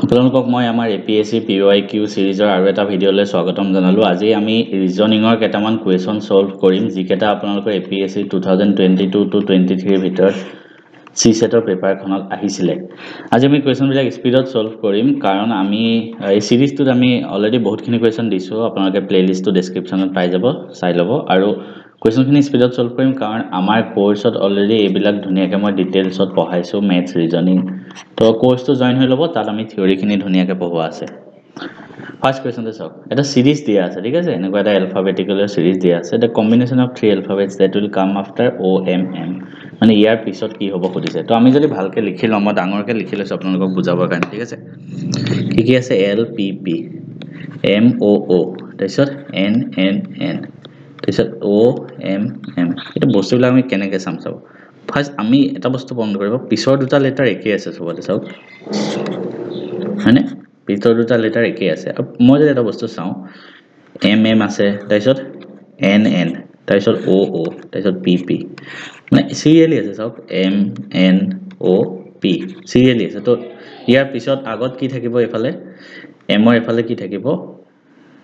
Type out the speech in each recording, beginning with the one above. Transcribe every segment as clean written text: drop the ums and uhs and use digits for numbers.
আপোনালোকক মই আমাৰ APSC PYQ সিৰিজৰ আৰু এটা ভিডিঅ'লৈ স্বাগতম জনালো। আজি আমি ৰিজনিংৰ কেইটামান কুৱেশ্যন সলভ কৰিম যিকেইটা আপোনালোকৰ APSC 2022 to 23 ভিতৰত সি সেটৰ পেপাৰখনত আহিছিলে। আজি আমি কুৱেশ্যনবিলাক স্পিডত সলভ কৰিম কাৰণ আমি এই সিৰিজটোত আমি অলৰেডি বহুতখিনি কুৱেশ্যন দিছো। আপোনালোকে প্লেলিষ্টটো ডেসক্ৰিপচনত পাই যাব, চাই ল'ব। আৰু কুৱেশ্যনখিনি স্পিডত সলভ কৰিম কাৰণ আমাৰ কোৰ্সত অলৰেডি এইবিলাক ধুনীয়াকৈ মই ডিটেইলছত পঢ়াইছো, মেথছ ৰিজনিং। তো কোৰ্সটো জয়েন হৈ ল'ব, তাত আমি থিওৰিখিনি ধুনীয়াকৈ পঢ়োৱা আছে। ফাৰ্স্ট কুৱেশ্যনটো চাওক, এটা সিৰিজ দিয়া আছে, ঠিক আছে? এনেকুৱা এটা এলফাবেটিকেল সিৰিজ দিয়া আছে। The combination of three alphabets that will come after OMM, মানে ইয়াৰ পিছত কি হ'ব সুধিছে। তো আমি যদি ভালকৈ লিখি লওঁ, মই ডাঙৰকৈ লিখি লৈছো আপোনালোকক বুজাবৰ কাৰণে, ঠিক আছে? কি আছে? LPP, MOO, তাৰপিছত NNN, তাৰপিছত OMM। এটা বস্তুবিলাক আমি কেনেকৈ চাম চাব। ফাৰ্স্ট আমি এটা বস্তু বন্ধ কৰিব, পিছৰ দুটা লেটাৰ একেই আছে চবতে, চাওক হয়নে? পিছৰ দুটা লেটাৰ একেই আছে। আৰু মই যদি এটা বস্তু চাওঁ, MM আছে, তাৰপিছত NN, তাৰপিছত OO, তাৰপিছত PP, মানে চিৰিয়েলি আছে। চাওক MNOP চিৰিয়েলি আছে। তো ইয়াৰ পিছত আগত কি থাকিব? এইফালে M ৰ এইফালে কি থাকিব?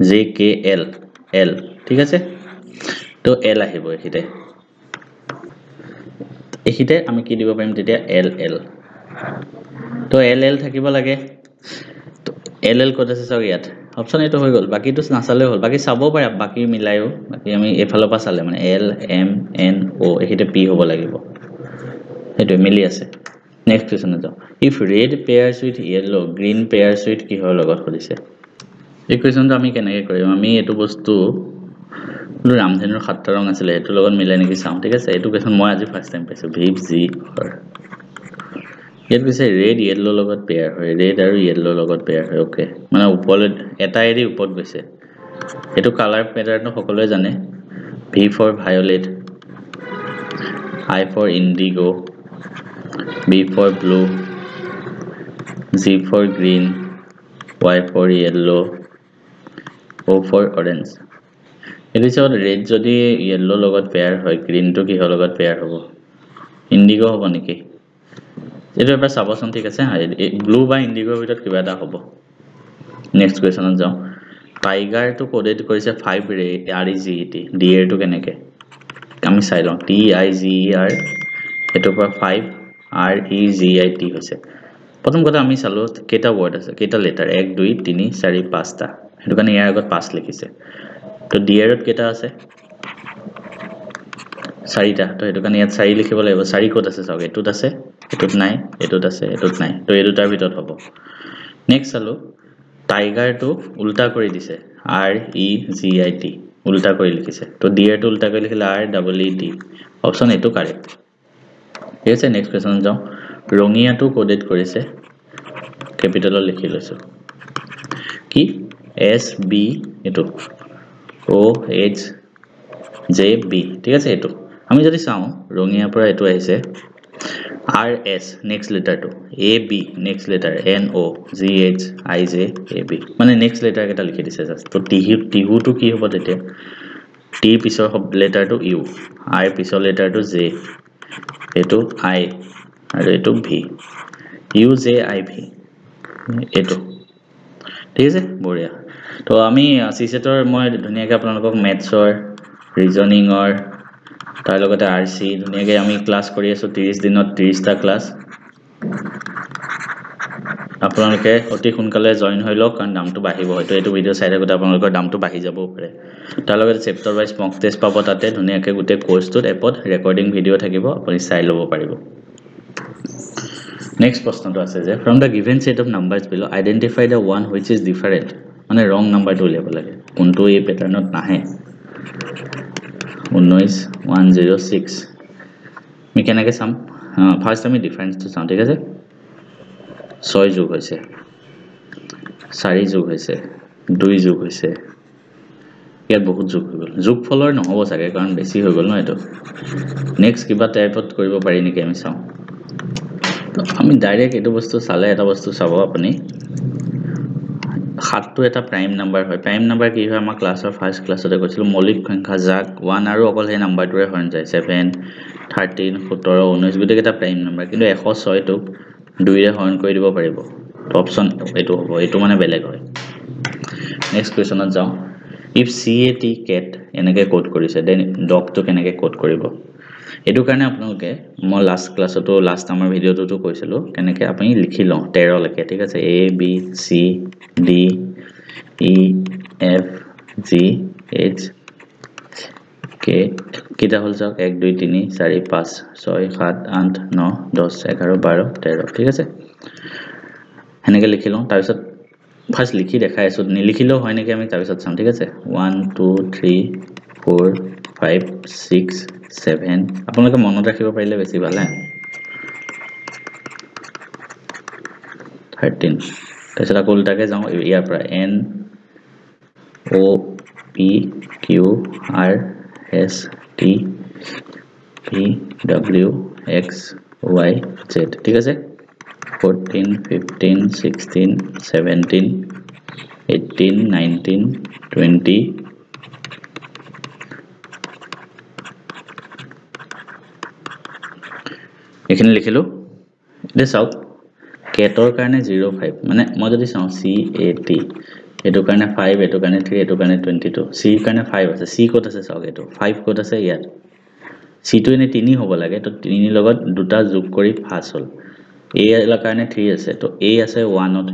JKL, L, ঠিক আছে? তো L আহিব এইখিতে। এইখিতে আমি কি দিব পাৰিম তেতিয়া? LL। তো LL থাকিব লাগে। তো LL ক'ত আছে চাওক ইয়াত। অপচন এইটো হৈ গ'ল, বাকিটো নাচালেও হ'ল। বাকি চাব পাৰে, বাকি মিলাইও। বাকি আমি এইফালৰ পৰা চালে মানে LMNO এইখিতে P হ'ব লাগিব। সেইটো মিলি আছে। নেক্সট কুৱেশ্যন যাও। If red pairs with yellow, green pairs with কিহৰ লগত সুধিছে। এই কুৱেশ্যনটো আমি কেনেকৈ কৰিম? আমি এইটো বস্তু ৰামধেনুৰ 7টা ৰং আছিলে, এইটোৰ লগত মিলাই নেকি চাওঁ, ঠিক আছে? এইটো কুৱেশ্যন মই আজি ফাৰ্ষ্ট টাইম পাইছো। ভিভ জি অৰ ইয়াত কৈছে ৰেড য়েল্লো লগত পেয়াৰ হয়, ৰেড আৰু য়েল্লো লগত পেয়াৰ হয়। ওকে, মানে ওপৰলৈ এটা এৰি ওপৰত গৈছে। এইটো কালাৰ পেটাৰ্ণটো সকলোৱে জানে। V for violet, I for indigo, B for blue, G for green, Y for yellow, O for orange. It is all red যদি yellow লগত পেয়াৰ হয়, green to কিহৰ লগত পেয়াৰ হ'ব? ইন্ডিগো হ'ব নেকি? এইটো এবাৰ চাবচোন, ঠিক আছে? ব্লু বা ইন্ডিগোৰ ভিতৰত কিবা এটা হ'ব। নেক্সট কুৱেশ্যনত যাওঁ। টাইগাৰটো কোডেড কৰিছে 5 REGET, ডিএৰটো কেনেকৈ আমি চাই লওঁ। TIGER, এটোৰ পৰা 5 REGIT হৈছে। প্ৰথম কথা আমি চালো কেইটা ৱৰ্ড আছে, কেইটা লেটাৰ, 1 2 3 4 5টা। সেইটো কাৰণে ইয়াৰ আগত 5 লিখিছে। তো ডিএৰত কেইটা আছে? 4টা। তো সেইটো কাৰণে ইয়াত 4 লিখিব লাগিব। 4 ক'ত আছে চাওক, এটোত আছে, এটোত নাই, এটোত আছে, এটোত নাই। তো এই দুটাৰ ভিতৰত হ'ব। নেক্সট চালো টাইগাৰটো উল্টা কৰি দিছে, REGIT, উল্টা কৰি লিখিছে। তো ডিএৰটো উল্টা কৰি লিখিলে REED। অপচন এইটো কাৰেক্ট, ঠিক আছে? নেক্সট কুৱেশ্যন যাওঁ। ৰঙিয়াটো কোডেড কৰিছে, কেপিটেলত লিখি লৈছো কি? SB, এইটো OHJB, ঠিক আছে? এইটো আমি যদি চাওঁ, ৰঙিয়াৰ পৰা এইটো আহিছে RS, নেক্সট লেটাৰটো AB, নেক্সট লেটাৰ NOGHIJAB, মানে নেক্সট লেটাৰ কেইটা লিখি দিছে জাষ্ট। তো টিহুটো কি হ'ব তেতিয়া? টি পিছৰ লেটাৰটো U, I পিছৰ লেটাৰটো J, এইটো I আৰু এইটো V, UJIV, এইটো, ঠিক আছে? বঢ়িয়া। তো আমি সি সেটৰ মই ধুনীয়াকৈ আপোনালোকক মেথছৰ, ৰিজনিঙৰ, তাৰ লগতে RC ধুনীয়াকৈ আমি ক্লাছ কৰি আছো। 30 দিনত 30টা ক্লাছ। আপোনালোকে অতি সোনকালে জয়েন হৈ লওক কাৰণ দামটো বাঢ়িব। হয়তো এইটো ভিডিঅ' চাই থাকোঁতে আপোনালোকৰ দামটো বাঢ়ি যাবও পাৰে। তাৰ লগতে চেপ্টাৰ ৱাইজ মক টেষ্ট পাব তাতে ধুনীয়াকৈ। গোটেই কোৰ্সটোত এপত ৰেকৰ্ডিং ভিডিঅ' থাকিব, আপুনি চাই ল'ব পাৰিব। নেক্সট প্ৰশ্নটো আছে যে from the given set of numbers below identify the one which is different, মানে ৰং নাম্বাৰটো উলিয়াব লাগে, কোনটো এই পেটাৰ্ণত নাহে। 19106 আমি কেনেকৈ চাম? ফাৰ্ষ্ট আমি ডিফাৰেন্সটো চাওঁ, ঠিক আছে? 6 যোগ হৈছে, 4 যোগ হৈছে, 2 যোগ হৈছে। ইয়াত বহুত যোগ হৈ গ'ল। যোগফলৰ নহ'ব চাগে কাৰণ বেছি হৈ গ'ল ন এইটো। নেক্সট কিবা টাইপত কৰিব পাৰি নেকি আমি চাওঁ। তো আমি ডাইৰেক্ট এইটো বস্তু চালে এটা বস্তু চাব আপুনি, 7টো এটা প্ৰাইম নাম্বাৰ হয়। প্ৰাইম নাম্বাৰ কি হয়? আমাৰ ক্লাছৰ ফাৰ্ষ্ট ক্লাছতে কৈছিলোঁ, মৌলিক সংখ্যা যাক 1 আৰু অকল সেই নাম্বাৰটোৰে হৰণ যায়। 7 13 17 19 গোটেইকেইটা প্ৰাইম নাম্বাৰ। কিন্তু 106টোক 2ৰে হৰণ কৰি দিব পাৰিব। তো অপশন এইটো হ'ব এইটো মানে বেলেগ হয় নেক্সট কোৱেশ্চনত যাওঁ if cat cat এনেকৈ কোড কৰিছে দেন ডগটো কেনেকৈ কোড কৰিব এইটো কাৰণে আপোনালোকে মই লাষ্ট ক্লাছতো লাষ্ট আমাৰ ভিডিঅ'টোতো কৈছিলোঁ কেনেকৈ আপুনি লিখি লওঁ 13 লৈকে ঠিক আছে a b c d e f g h k কেইটা হ'ল চাওক 1 2 3 4 5 6 7 8 9 10 11 12 13 ঠিক আছে এনেকৈ লিখি লওঁ তাৰপিছত ফাৰ্স্ট লিখি দেখাই আছো নিলিখিলেও হয় নেকি আমি তাৰপিছত চাম ঠিক আছে 1 2 3 4 5 6 7 আপোনালোকে মনত ৰাখিব পাৰিলে বেছি ভাল হয় 13 তাৰপিছত আকৌ উল্টাকে যাওঁ ইয়াৰ পৰা n o p q r s t p w x y z ঠিক আছে 14 15 16 17 18 19 20 এখানে লিখিলো দে চাওক কেটৰ কাৰণে 05 মানে মই যদি চাওঁ CAT এটো কাৰণে 5 এটো কাৰণে 3 এটো কাৰণে 22 C কাৰণে 5 আছে C ক'ত আছে চাওক এটো 5 ক'ত আছে ইয়াত C টো এনে 3 হ'ব লাগে তো 3 লগত দুটা যোগ কৰি 5 হ'ল A এৰ কাৰণে 3 আছে তো A আছে 1 ত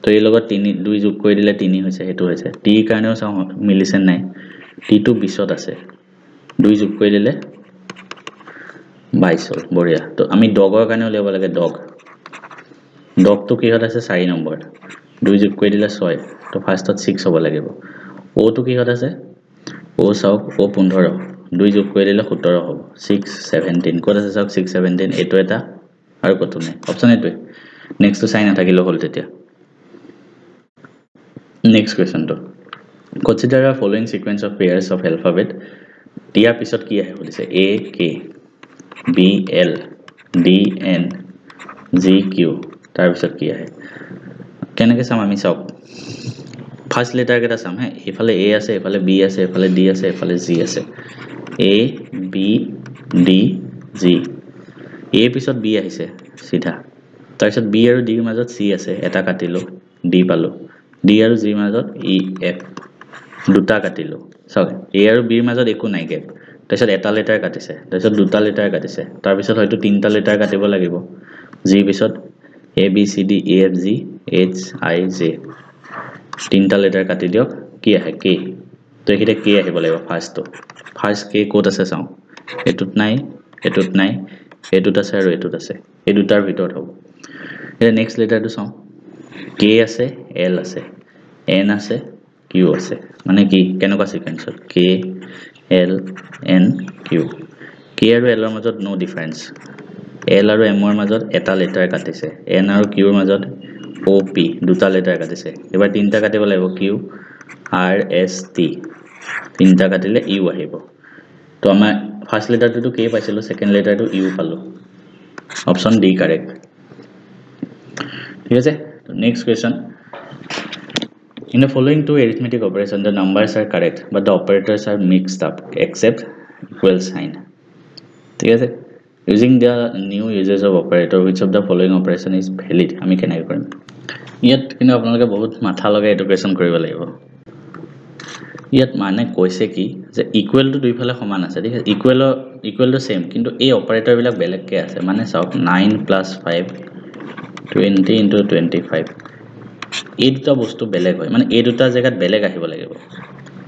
তো এই লগত 3 2 যোগ কৰি দিলে 3 হৈছে হেতু হৈছে T কাৰণেও চাও মিলিছে নাই T টো 20 ত আছে 2 যোগ কৰি দিলে 22 হ'ল বঢ়িয়া তো আমি ডগৰ কাৰণে উলিয়াব লাগে ডগ তো কিহত আছে 4 নম্বৰ 2 যোগ কৰি দিলে 6 তো ফাৰ্ষ্টত 6 হ'ব লাগিব O তো কিহত আছে O চাওক O 15 2 যোগ কৰি দিলে 17 হ'ব 6 17 ক'ত আছে চাওক 6 17 এটো এটা আৰু কত নাই অপচন এটো নেক্সট তো চাই না থাকিলে হল তেতিয়া নেক্সট কোৱেশ্চন তো consider a following sequence of pairs of alphabet ইয়াৰ পিছত কি আহে বলিছে A K B L D N G Q তাৰ পিছত কি আহে কেনেকৈ চাম আমি চাওক ফাৰ্স্ট লেটাৰ কেটা চাম হে এফালে A আছে এফালে B আছে এফালে D আছে এফালে G আছে A B D G A পিছত B আহিছে সিধা তাৰপিছত B আৰু D ৰ মাজত C আছে এটা কাটিলো D পালো D আৰু G ৰ মাজত E F দুটা কাটিলো চাওক A আৰু B ৰ মাজত একো নাই গেপ তাৰপিছত এটা লেটাৰ কাটিছে তাৰপিছত দুটা লেটাৰ কাটিছে তাৰপিছত হয়তো তিনটা লেটাৰ কাটিব লাগিব G পিছত A B C D E F G H I J তিনটা লেটাৰ কাটি দিয়ক কি আহে K তো একিটা K আহিব লাগিব ফাৰ্স্ট K ক'ত আছে চাও এটুত নাই এটুত আছে আৰু এটুত আছে এই দুটাৰ ভিতৰত হ'ব এটা নেক্সট লেটাৰটো চাও K আছে L আছে N আছে Q আছে মানে কি কেনেকুৱা সিকোয়েন্সত K L N Q K আৰু L ৰ মাজত নো ডিফাৰেন্স L আৰু M ৰ মাজত এটা লেটাৰ কাটিছে N আৰু Q ৰ মাজত O P দুটা লেটাৰ কাটিছে এবাৰ তিনটা কাটিব লাগিব Q R S T তিনটা কাটিলে U আহিব তো আমাৰ ফাৰ্স্ট লেটাৰটো K পাইছিলো সেকেন্ড লেটাৰটো U পালো অপশন D কাৰেক্ট ঠিক আছে next question In the following two arithmetic operations, the numbers are correct, but the operators are mixed up except equal sign. ঠিক আছে using the new uses of operator, which of the following operation is valid? আমি কেনেকৈ কৰিম ইয়াত কিন্তু আপোনালোকে বহুত মাথা লগাই এটো কোৱেশ্চন কৰিব লাগিব ইয়াত মানে কৈছে কি যে ইকুৱেল টু দুইফালে সমান আছে ঠিক আছে ইকুৱেল টু সেম কিন্তু এই অপাৰেটৰ বিলাক বেলেগকে আছে মানে চাওক 9 + 5 20 * 25 এই দুটা বস্তু বেলেগ হয় মানে এই দুটা জায়গাত বেলেগ আহিব লাগিব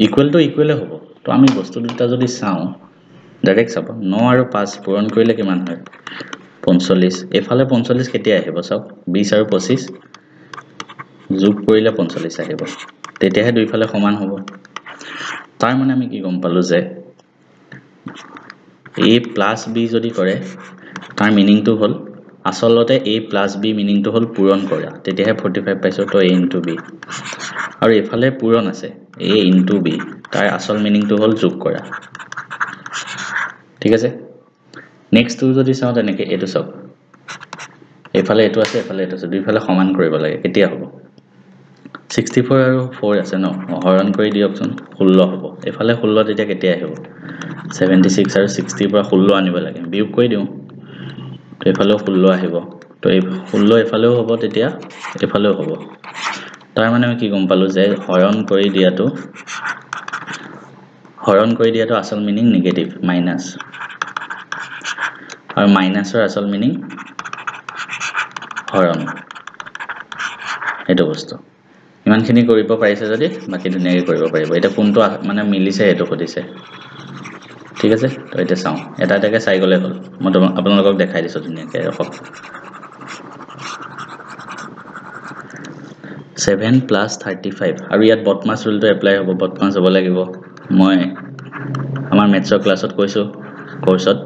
ইকুৱেল টু ইকুৱেলে হ'ব তো আমি বস্তু দুটা যদি চাও ডাইৰেক্ট চাব 9 আৰু 5 পূৰণ কৰিলে কিমান হয় 45 এফালে 45 কেতিয়া আহিব চাওক 20 আৰু 25 যোগ কৰিলে 45 আহিব তেতিয়াহে দুইফালে সমান হ'ব তাৰ মানে আমি কি গম পালো যে A + B যদি কৰে তাৰ মিনিংটো হ'ল আসলতে A + B মিনিংটো হ'ল পূৰণ কৰা তেতিয়াহে 45 পাইছো তো A * B আৰু এফালে পূৰণ আছে A * B তাৰ আসল মিনিংটো হ'ল যোগ কৰা ঠিক আছে নেক্সট টু যদি চাও তেনেকে এটো চাওক এফালে এটো আছে এফালে এটো আছে দুইফালে সমান কৰিব লাগে কেতিয়া হ'ব 64 আৰু 4 আছে ন হৰণ কৰি দিয়কচোন 16 হ'ব এফালে 16 তেতিয়া কেতিয়া আহিব 76 আৰু 60 পৰা 16 আনিব লাগে বিয়োগ কৰি দিও তো এফালে 16 আহিব তো এই 16 এফালেও হ'ব তেতিয়া এফালেও হ'ব তাৰ মানে আমি কি গম পালো যে হৰণ কৰি দিয়াটো আসল মিনিং নেগেটিভ মাইনাস আৰু মাইনাসৰ আসল মিনিং হৰণ এটো বস্তু ইমানখিনি কৰিব পাৰিছে যদি বাকি ধুনীয়াকৈ কৰিব পাৰিব এটা কোনটো মানে মিলিছে এটো কদিছে ঠিক আছে তো এটা চাও এটা এটাকে চাই গলে হল মই আপোনালোকক দেখাই দিছো ধুনীয়াকৈ ৰখক 7 plus 35 আৰু ইয়াত বটমাছ ৰুলটো এপ্লাই হ'ব বটমাছ হ'ব লাগিব মই আমাৰ মেথছৰ ক্লাছত কৈছো কোৰ্সত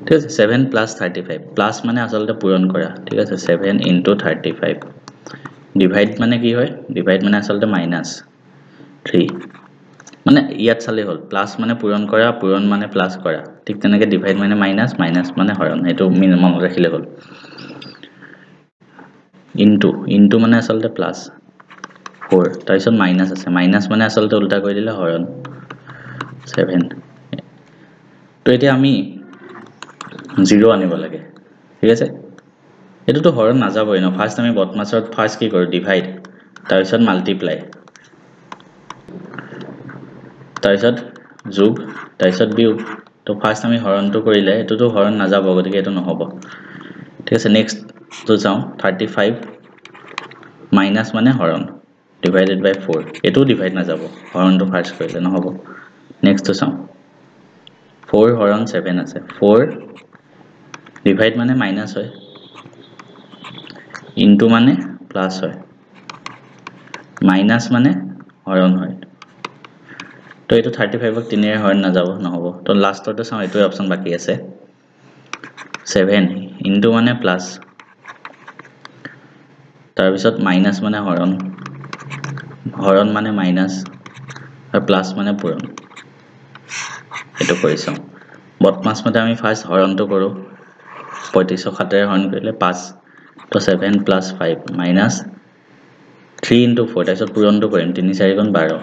ঠিক আছে 7 plus 35 প্লাস মানে আসলতে পূৰণ কৰা ঠিক আছে 7 into 35 ডিভাইড মানে কি হয় ডিভাইড মানে আসলতে মাইনাস 3 মানে ইয়াত চালে হল প্লাস মানে পূৰণ কৰা পূৰণ মানে প্লাস কৰা ঠিক তেনেকৈ ডিভাইড মানে মাইনাস মাইনাস মানে হৰণ এটো মনত ৰাখিলে হল ইনটু মানে আসলতে প্লাস 4 তাৰপিছত মাইনাস আছে মাইনাস মানে আসলতে উল্টা কৰি দিলে হৰণ 7 তো এতিয়া আমি 0 আনিব লাগে ঠিক আছে এটোটো হৰণ নাযাবই ন ফাৰ্স্ট আমি বটমাছৰ ফাৰ্স্ট কি কৰো ডিভাইড তাৰপিছত মাল্টিপ্লাই তাৰপিছত যোগ তাৰপিছত বিয়োগ তো ফাৰ্স্ট আমি হৰণটো কৰিলে এটোটো হৰণ নাযাব গতিকে এটো নহব ঠিক আছে নেক্সট তো যাও 35 মাইনাস মানে হৰণ divided by 4 এটো ডিভাইড না যাব হৰণটো ফাৰ্স্ট কৰিলে নহব নেক্সট তো চাও 4 হৰণ 7 আছে 4 ডিভাইড মানে মাইনাস হয় ইনটু মানে প্লাস হয় মাইনাস মানে হৰণ হয় তো এটো 35 ক 3 এৰ হৰণ না যাব নহব তো লাষ্টতে চাও এটো অপচন বাকি আছে 7 ইনটু মানে প্লাস তাৰ পিছত মাইনাস মানে হৰণ মানে মাইনাস আৰু প্লাস মানে পূৰণ এটো কৰিছো বটমাছ মতে আমি ফাৰ্স্ট হৰণটো কৰো 35 এৰ হৰণ কৰিলে 5 তো 7 plus 5 minus 3 into 4 তাৰপিছত পূৰণটো কৰিম 3 4 গুণ 12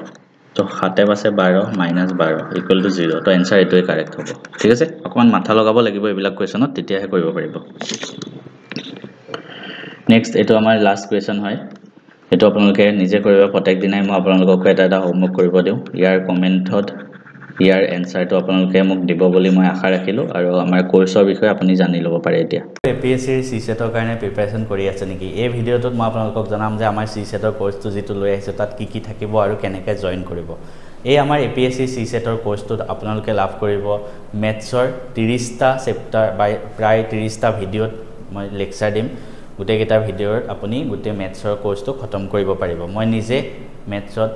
তো 7 আছে 12 minus 12 equal to 0 তো आंसर এটোই কারেক্ট হ'ব ঠিক আছে অকমান মাথা লগাব লাগিব এইবিলাক কোৱেছনত তেতিয়াহে কৰিব পাৰিব নেক্সট এটো আমাৰ লাষ্ট কোৱেছন হয় এটো আপোনালোকে নিজে কৰিব প্ৰত্যেক দিনাই মই আপোনালোকক এটা হোমৱৰ্ক কৰিব দিও ইয়াৰ কমেন্টত ইয়াৰ এনসাৰটো আপোনালোকে মোক দিব বুলি মই আশা ৰাখিলো আৰু আমাৰ কোৰ্সৰ বিষয়ে আপুনি জানি লব পাৰে এতিয়া এপিএসসি সিসেটৰ কাৰণে প্ৰিপাৰেচন কৰি আছে নেকি এই ভিডিওটোত মই আপোনালোকক জনাম যে আমাৰ সিসেটৰ কোৰ্সটো যেটো লৈ আহিছে তাত কি থাকিব আৰু কেনেকৈ জয়েন কৰিব এই আমাৰ এপিএসসি সিসেটৰ কোৰ্সটোত আপোনালোকে লাভ কৰিব মেথছৰ 30টা চেপ্টাৰ বাই প্ৰায় 30টা ভিডিওত মই লেকচাৰ দিম গুটেকেটা ভিডিওত আপুনি গুটে মেথছৰ কোৰ্সটো খতম কৰিব পাৰিব মই নিজে মেথছত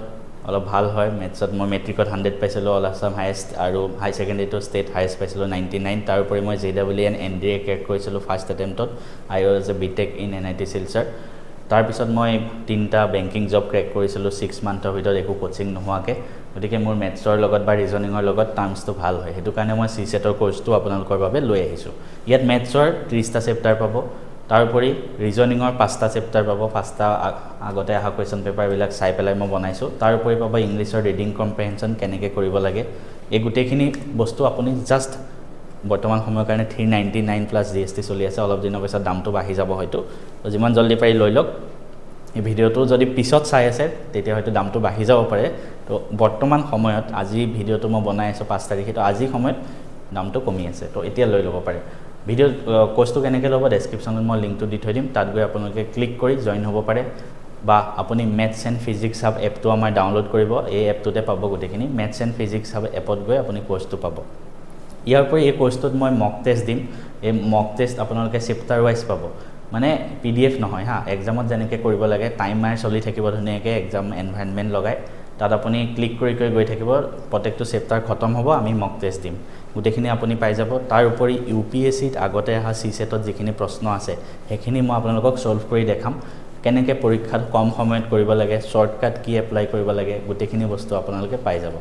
অলপ ভাল হয় মেথছত মই মেট্ৰিকত 100 পাইছিলো অল আসাম হাইয়েস্ট আৰু হাই সেকেন্ডাৰীটো ষ্টেট হাইয়েস্ট পাইছিলো 99 তাৰ উপৰি মই জেডব্লিউএন এনডিএ ক্ৰেক কৰিছিলো ফাৰ্স্ট অটেম্পটত I was a BTech in NIT Silchar তাৰ পিছত মই 3টা বেংকিং জব ক্ৰেক কৰিছিলো 6 মান্থৰ ভিতৰত একো কোচিং নোহোৱাকে গতিকে মোৰ মেথছৰ লগত বা ৰিজনিংৰ লগত টাৰ্মছটো ভাল হয় হেতু কাৰণে মই সিসেটৰ কোৰ্সটো আপোনালোকৰ বাবে লৈ আহিছো ইয়াত মেথছৰ 30টা চেপ্টাৰ পাব তাৰপৰি ৰিজনিংৰ 5টা চেপ্টাৰ পাব 5টা আগতে আহা কোৱেশ্চন পেপাৰ বিলাক চাই পেলাই মই বনাইছো তাৰপৰি পাব ইংলিছৰ ৰিডিং কম্প্ৰিহেনশন কেনেকৈ কৰিব লাগে এই গুটেখিনি বস্তু আপুনি জাস্ট বৰ্তমান সময়ৰ কাৰণে 399 প্লাস জিএসটি চলি আছে অলপ দিনৰ পিছত দামটো বাঢ়ি যাব হয়তো তো যিমান জলদি পাৰি লৈ লওক এই ভিডিওটো যদি পিছত চাই আছে তেতিয়া হয়তো দামটো বাঢ়ি যাব পাৰে তো বৰ্তমান সময়ত আজি ভিডিওটো মই বনাই আছো 5 তাৰিখে তো আজি সময়ত দামটো কমি আছে তো এতিয়া লৈ ল'ব পাৰে ভিডিও কোৰ্সটো কেনেকৈ ল'ব ডেসক্ৰিপচনত মই লিংকটো দি থৈ দিম তাত গৈ আপোনালোকে ক্লিক কৰি জয়েন হ'ব পাৰে বা আপুনি মেথছ এণ্ড ফিজিক্স হাব এপটো আমাৰ ডাউনলোড কৰিব এই এপটোতে পাব গুটেখিনি মেথছ এণ্ড ফিজিক্স হাব এপত গৈ আপুনি কোৰ্সটো পাব ইয়াৰ পৰা এই কোৰ্সটোত মই মক টেষ্ট দিম এই মক টেষ্ট আপোনালোকে চেপ্টাৰ ওয়াইজ পাব মানে পিডিএফ নহয় হা এক্সামত যেনেকৈ কৰিব লাগে টাইমাৰ চলি থাকিব ধুনীয়াকৈ এক্সাম এনভাইৰনমেন্ট লগাই তাত আপুনি ক্লিক কৰি গৈ থাকিব প্ৰত্যেকটো চেপ্টাৰ খতম হ'ব আমি মক টেষ্ট দিম গুটেখিনি আপুনি পাই যাব তাৰ উপৰি ইউপিএসসিত আগতে আহা সিসেটত যিখিনি প্ৰশ্ন আছে হেখিনি মই আপোনালোকক সলভ কৰি দেখাম কেনেকৈ পৰীক্ষাত কম সময়ত কৰিব লাগে শৰ্টকাট কি এপ্লাই কৰিব লাগে গুটেখিনি বস্তু আপোনালোকে পাই যাব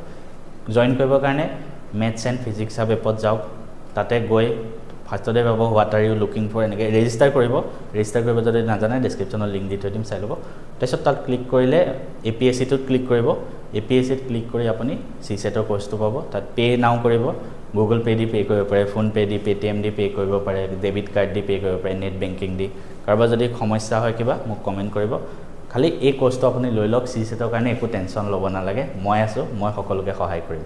জয়েন কৰিবৰ কাৰণে মেথছ এণ্ড ফিজিক্স হাব এপত যাওক তাতে গৈ ফাৰ্ষ্টতে পাব what are you looking for এনেকৈ ৰেজিষ্টাৰ কৰিব যদি নাজানে ডেসক্ৰিপচনত লিংক দি থৈ দিম চাই ল'ব তাৰপিছত তাত ক্লিক কৰিলে এপিএসসিটোত ক্লিক কৰিব এপিএসসিত ক্লিক কৰি আপুনি সিসেটৰ কোৰ্সটো পাব তাত পে নাও কৰিব গুগল পে দি পে কৰিব পাৰে ফোন পে দি পেটিএম দি পে কৰিব পাৰে ডেবিট কাৰ্ড দি পে কৰিব পাৰে নেট বেংকিং দি কাৰোবাৰ যদি সমস্যা হয় কিবা মোক কমেণ্ট কৰিব খালি এই কোৰ্সটো আপুনি লৈ লওক CSAT ৰ কাৰণে একো টেনচন ল'ব নালাগে মই আছো মই সকলোকে সহায় কৰিম